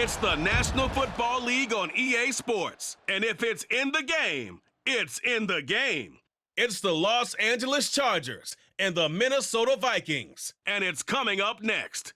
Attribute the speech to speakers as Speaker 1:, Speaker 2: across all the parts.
Speaker 1: It's the National Football League on EA Sports. And if it's in the game, it's in the game. It's the Los Angeles Chargers and the Minnesota Vikings. And it's coming up next.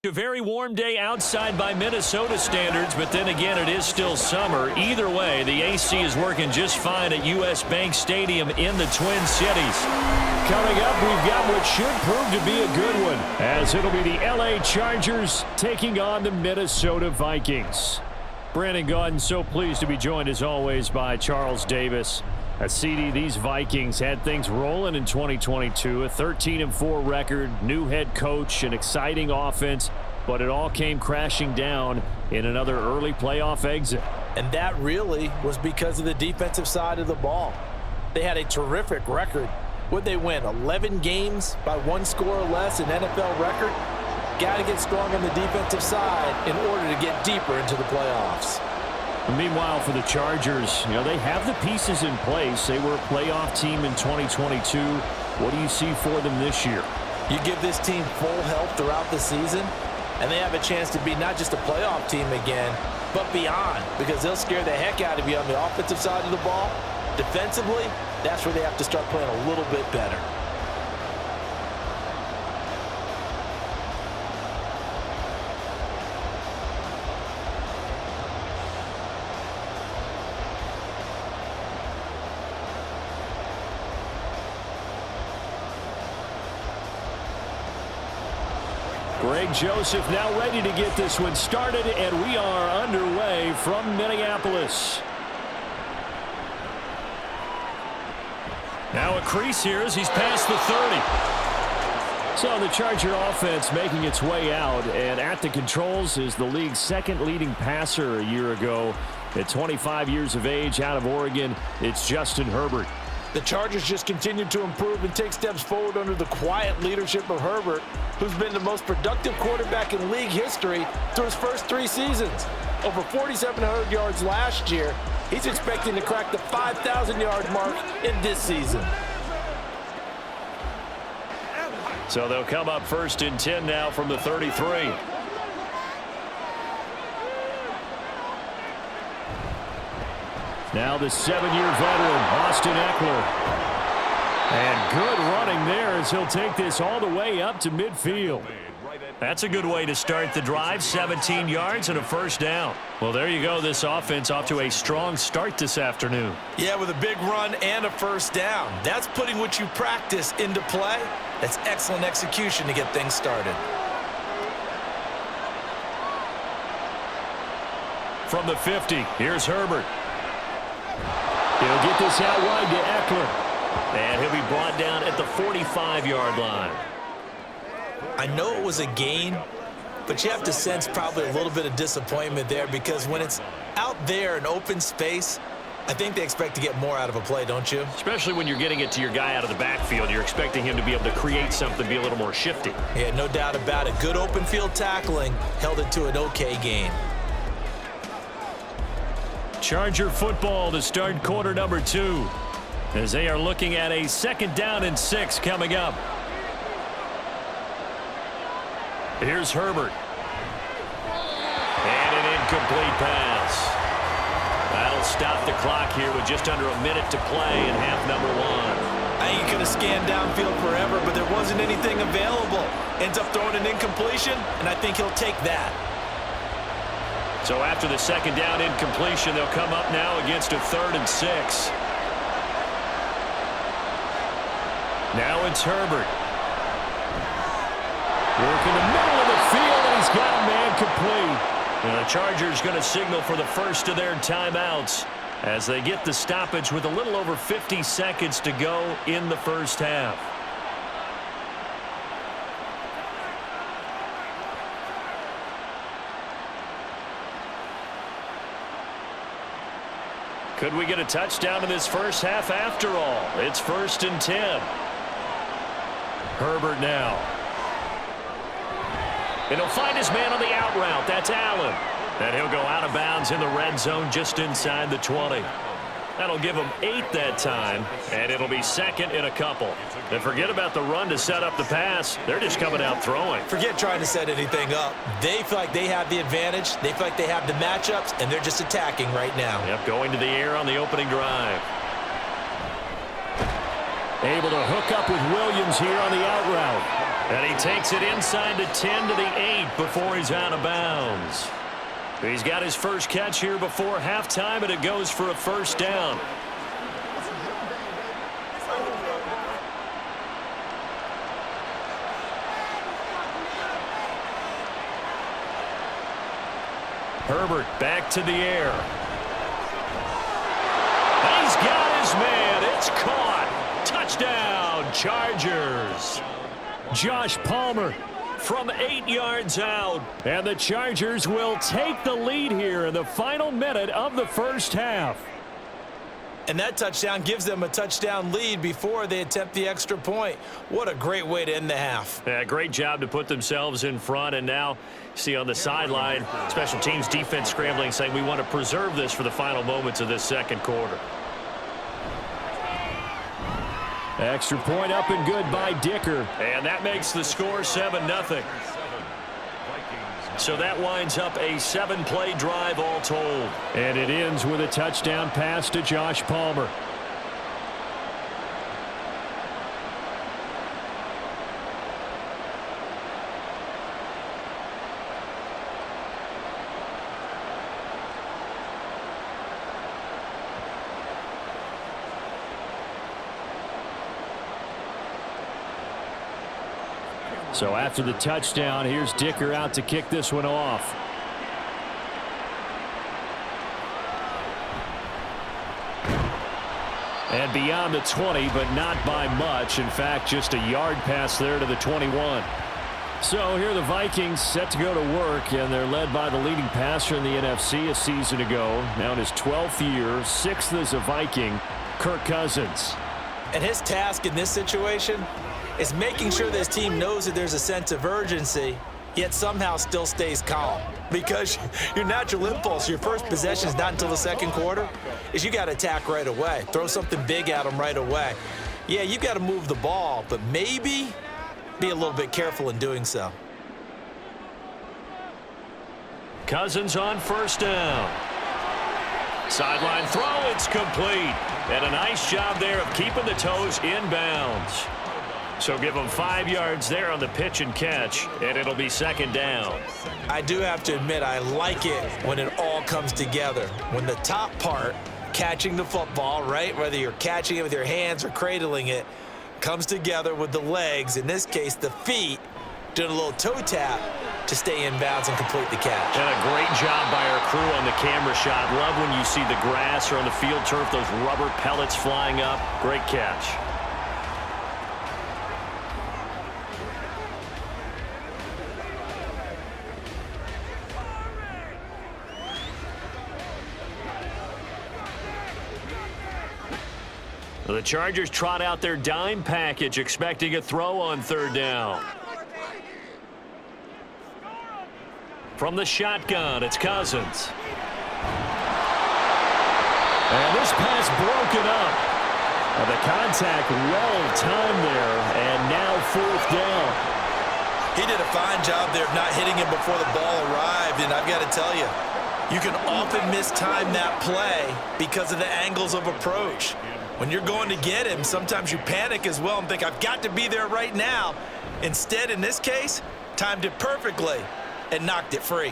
Speaker 2: A very warm day outside by Minnesota standards, but then again, it is still summer. Either way, the AC is working just fine at U.S. Bank Stadium in the Twin Cities. Coming up, we've got what should prove to be a good one, as it'll be the L.A. Chargers taking on the Minnesota Vikings. Brandon Gaudin, so pleased to be joined as always by Charles Davis. CD, these Vikings had things rolling in 2022, a 13-4 record, new head coach, an exciting offense, but it all came crashing down in another early playoff exit.
Speaker 3: And that really was because of the defensive side of the ball. They had a terrific record. Would they win 11 games by 1 score or less, an NFL record? Got to get strong on the defensive side in order to get deeper into the playoffs.
Speaker 2: Meanwhile, for the Chargers, they have the pieces in place. They were a playoff team in 2022. What do you see for them this year?
Speaker 3: You give this team full health throughout the season, and they have a chance to be not just a playoff team again, but beyond, because they'll scare the heck out of you on the offensive side of the ball. Defensively, that's where they have to start playing a little bit better.
Speaker 2: Greg Joseph now ready to get this one started, and we are underway from Minneapolis. Now a crease here as he's past the 30. So the Charger offense making its way out, and at the controls is the league's second leading passer a year ago. At 25 years of age, out of Oregon, it's Justin Herbert.
Speaker 3: The Chargers just continue to improve and take steps forward under the quiet leadership of Herbert, who's been the most productive quarterback in league history through his first 3 seasons. Over 4,700 yards last year. He's expecting to crack the 5,000-yard mark in this season.
Speaker 2: So they'll come up 1st and 10 now from the 33. Now the 7-year veteran, Austin Eckler. And good running there as he'll take this all the way up to midfield. That's a good way to start the drive, 17 yards and a 1st down. Well, there you go. This offense off to a strong start this afternoon.
Speaker 3: Yeah, with a big run and a 1st down. That's putting what you practice into play. That's excellent execution to get things started.
Speaker 2: From the 50, here's Herbert. He'll get this out wide to Eckler. And he'll be brought down at the 45-yard line.
Speaker 3: I know it was a gain, but you have to sense probably a little bit of disappointment there, because when it's out there in open space, I think they expect to get more out of a play, don't you?
Speaker 2: Especially when you're getting it to your guy out of the backfield. You're expecting him to be able to create something, be a little more shifty.
Speaker 3: Yeah, no doubt about it. Good open field tackling held it to an okay gain.
Speaker 2: Charger football to start quarter number 2, as they are looking at a 2nd down and 6 coming up. Here's Herbert. And an incomplete pass. That'll stop the clock here with just under a minute to play in half number 1.
Speaker 3: I ain't going to scan downfield forever, but there wasn't anything available. Ends up throwing an incompletion, and I think he'll take that.
Speaker 2: So after the 2nd down incompletion, they'll come up now against a 3rd and 6. Now it's Herbert. Working the middle of the field, and he's got a man complete. And the Chargers going to signal for the first of their timeouts as they get the stoppage with a little over 50 seconds to go in the 1st half. Could we get a touchdown in this 1st half after all? It's 1st and 10. Herbert now. And he'll find his man on the out route. That's Allen. And he'll go out of bounds in the red zone just inside the 20. That'll give them 8 that time, and it'll be second and a couple. And forget about the run to set up the pass. They're just coming out throwing.
Speaker 3: Forget trying to set anything up. They feel like they have the advantage. They feel like they have the matchups, and they're just attacking right now.
Speaker 2: Yep, going to the air on the opening drive. Able to hook up with Williams here on the out route. And he takes it inside the 10 to the 8 before he's out of bounds. He's got his first catch here before halftime, and it goes for a first down. Herbert back to the air. And he's got his man. It's caught. Touchdown, Chargers. Josh Palmer from 8 yards out. And the Chargers will take the lead here in the final minute of the first half.
Speaker 3: And that touchdown gives them a touchdown lead before they attempt the extra point. What a great way to end the half.
Speaker 2: Yeah, great job to put themselves in front. And now, see on the sideline, special teams defense scrambling, saying we want to preserve this for the final moments of this second quarter. Extra point up and good by Dicker. And that makes the score 7-0. So that winds up a 7-play drive all told. And it ends with a touchdown pass to Josh Palmer. So after the touchdown, here's Dicker out to kick this one off. And beyond the 20, but not by much. In fact, just a yard pass there to the 21. So here are the Vikings set to go to work, and they're led by the leading passer in the NFC a season ago. Now in his 12th year, 6th as a Viking, Kirk Cousins.
Speaker 3: And his task in this situation is making sure this team knows that there's a sense of urgency, yet somehow still stays calm. Because your natural impulse, your first possession is not until the second quarter, is you got to attack right away. Throw something big at them right away. Yeah, you got to move the ball, but maybe be a little bit careful in doing so.
Speaker 2: Cousins on first down. Sideline throw, it's complete. And a nice job there of keeping the toes inbounds. So give them 5 yards there on the pitch and catch, and it'll be second down.
Speaker 3: I do have to admit, I like it when it all comes together. When the top part, catching the football, right, whether you're catching it with your hands or cradling it, comes together with the legs, in this case the feet, doing a little toe tap to stay in bounds and complete the catch.
Speaker 2: And a great job by our crew on the camera shot. Love when you see the grass or on the field turf, those rubber pellets flying up. Great catch. The Chargers trot out their dime package, expecting a throw on third down. From the shotgun, it's Cousins. And this pass broken up. The contact well-timed there, and now fourth down.
Speaker 3: He did a fine job there of not hitting him before the ball arrived, and I've got to tell you, you can often mistime that play because of the angles of approach. When you're going to get him, sometimes you panic as well and think, I've got to be there right now. Instead, in this case, timed it perfectly and knocked it free.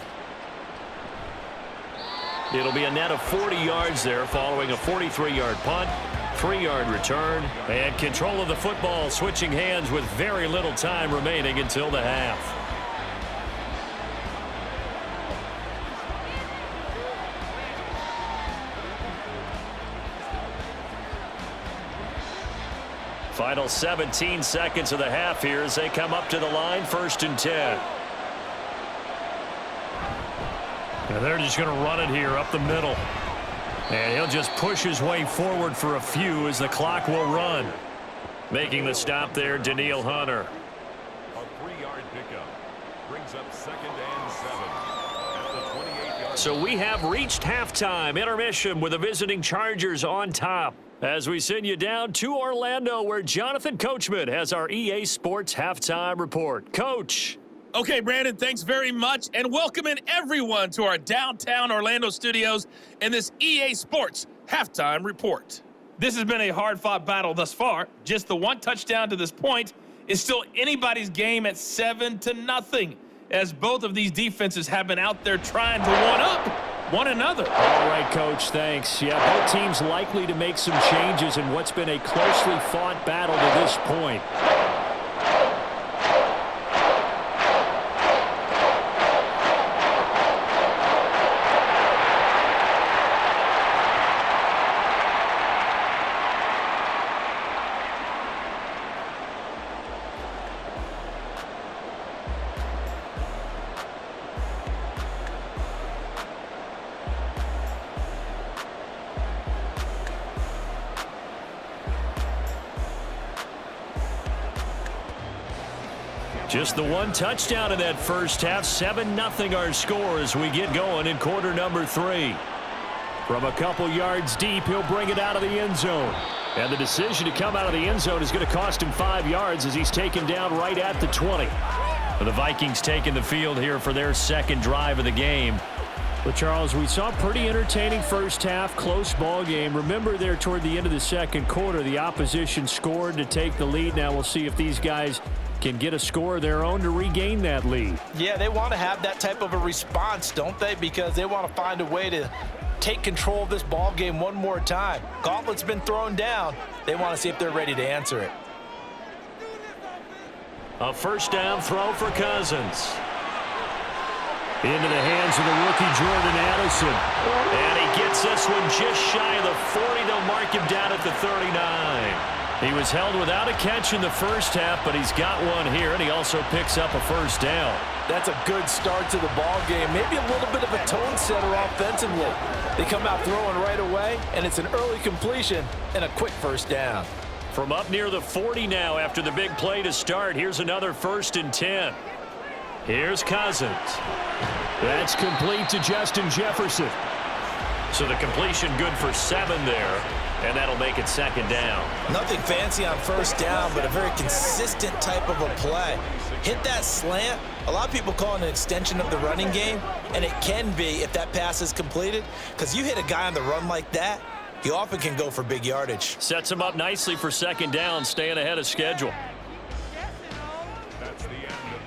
Speaker 2: It'll be a net of 40 yards there following a 43-yard punt, 3-yard return, and control of the football switching hands with very little time remaining until the half. Final 17 seconds of the half here as they come up to the line, 1st and 10. And they're just going to run it here up the middle. And he'll just push his way forward for a few as the clock will run. Making the stop there, Danielle Hunter.
Speaker 4: A 3-yard pickup brings up 2nd and 7 at the 28-yard line.
Speaker 2: So we have reached halftime. Intermission with the visiting Chargers on top. As we send you down to Orlando, where Jonathan Coachman has our EA Sports halftime report. Coach.
Speaker 4: Okay, Brandon, thanks very much, and welcoming everyone to our downtown Orlando studios in this EA Sports halftime report. This has been a hard-fought battle thus far. Just the one touchdown to this point is still anybody's game at 7-0, as both of these defenses have been out there trying to one-up one another.
Speaker 2: All right, Coach, thanks. Yeah, both teams likely to make some changes in what's been a closely fought battle to this point. Just the one touchdown in that first half. 7-0 our score as we get going in quarter number 3. From a couple yards deep, he'll bring it out of the end zone. And the decision to come out of the end zone is going to cost him 5 yards as he's taken down right at the 20. The Vikings taking the field here for their second drive of the game. But, Charles, we saw a pretty entertaining first half, close ball game. Remember there toward the end of the second quarter, the opposition scored to take the lead. Now we'll see if these guys can get a score of their own to regain that lead.
Speaker 3: Yeah, they want to have that type of a response, don't they? Because they want to find a way to take control of this ball game one more time. Gauntlet's been thrown down. They want to see if they're ready to answer it.
Speaker 2: A first down throw for Cousins. Into the hands of the rookie Jordan Addison. And he gets this one just shy of the 40. They'll mark him down at the 39. He was held without a catch in the first half, but he's got one here, and he also picks up a first down.
Speaker 3: That's a good start to the ball game. Maybe a little bit of a tone setter offensively. They come out throwing right away, and it's an early completion and a quick first down.
Speaker 2: From up near the 40 now after the big play to start, here's another 1st and 10. Here's Cousins. That's complete to Justin Jefferson. So the completion good for 7 there. And that'll make it second down.
Speaker 3: Nothing fancy on first down, but a very consistent type of a play. Hit that slant. A lot of people call it an extension of the running game, and it can be if that pass is completed, because you hit a guy on the run like that, he often can go for big yardage.
Speaker 2: Sets him up nicely for second down, staying ahead of schedule.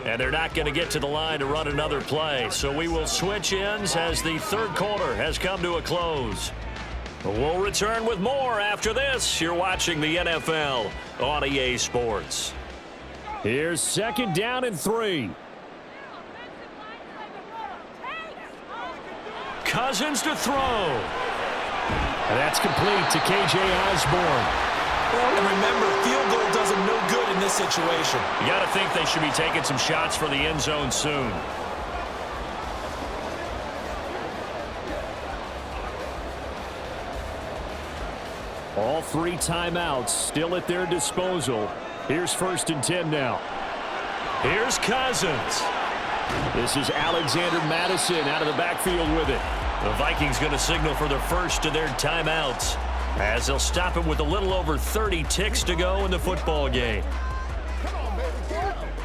Speaker 2: And they're not going to get to the line to run another play, so we will switch ends as the third quarter has come to a close. We'll return with more after this. You're watching the NFL on EA Sports. Here's second down and 3. Cousins to throw. And that's complete to K.J. Osborne.
Speaker 3: And remember, field goal does them no good in this situation.
Speaker 2: You got to think they should be taking some shots for the end zone soon. All 3 timeouts still at their disposal. Here's 1st and 10 now. Here's Cousins. This is Alexander Madison out of the backfield with it. The Vikings going to signal for the first of their timeouts as they'll stop it with a little over 30 ticks to go in the football game.
Speaker 5: Come on, baby.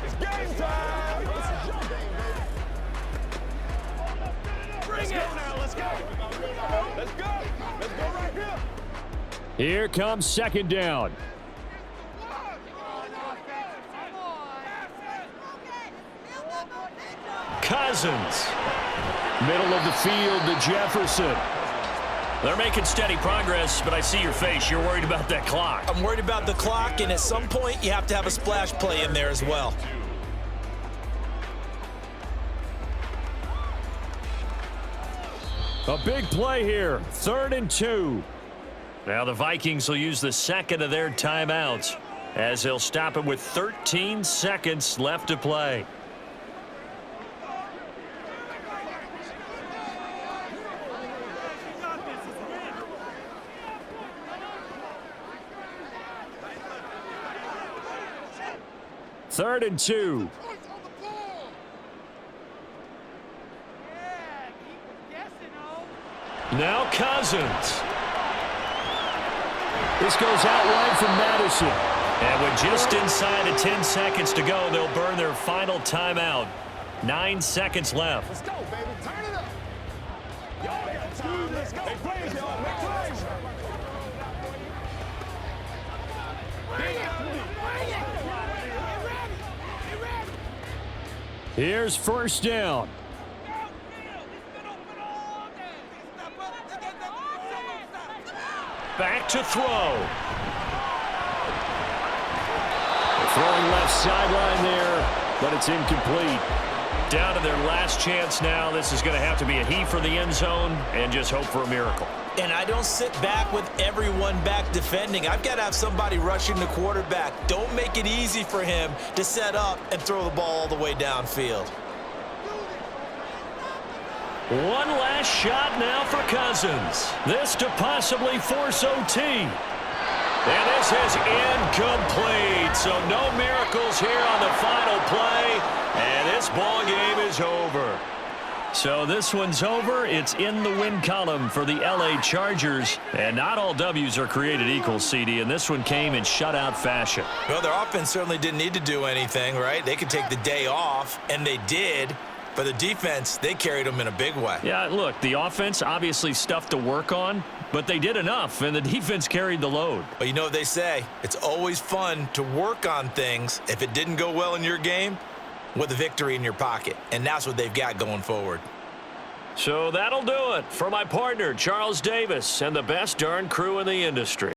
Speaker 5: It's game time. Bring it. Now, let's go. Let's go. Let's go right here.
Speaker 2: Here comes second down. Cousins. Middle of the field to Jefferson. They're making steady progress, but I see your face. You're worried about that clock.
Speaker 3: I'm worried about the clock, and at some point, you have to have a splash play in there as well.
Speaker 2: A big play here. 3rd and 2. Now the Vikings will use the second of their timeouts as they'll stop it with 13 seconds left to play. Third and 2.
Speaker 5: Yeah, keep guessing.
Speaker 2: Now Cousins. This goes out wide from Madison. And with just inside of 10 seconds to go, they'll burn their final timeout. 9 seconds left.
Speaker 5: Let's go, baby. Turn it up. Y'all got time. Let's go. Make plays, y'all. Make plays.
Speaker 2: Here's first down. Back to throw. Throwing left sideline there, but it's incomplete. Down to their last chance now. This is going to have to be a heave for the end zone and just hope for a miracle.
Speaker 6: And I don't sit back with everyone back defending. I've got to have somebody rushing the quarterback. Don't make it easy for him to set up and throw the ball all the way downfield.
Speaker 2: One last shot now for Cousins. This to possibly force OT. And this is incomplete. So no miracles here on the final play. And this ball game is over. So this one's over. It's in the win column for the LA Chargers. And not all W's are created equal, CD. And this one came in shutout fashion.
Speaker 6: Well, their offense certainly didn't need to do anything, right? They could take the day off, and they did. But the defense, they carried them in a big way.
Speaker 2: Yeah, look, the offense obviously stuff to work on, but they did enough, and the defense carried the load.
Speaker 6: But you know what they say, it's always fun to work on things if it didn't go well in your game with a victory in your pocket. And that's what they've got going forward.
Speaker 2: So that'll do it for my partner, Charles Davis, and the best darn crew in the industry.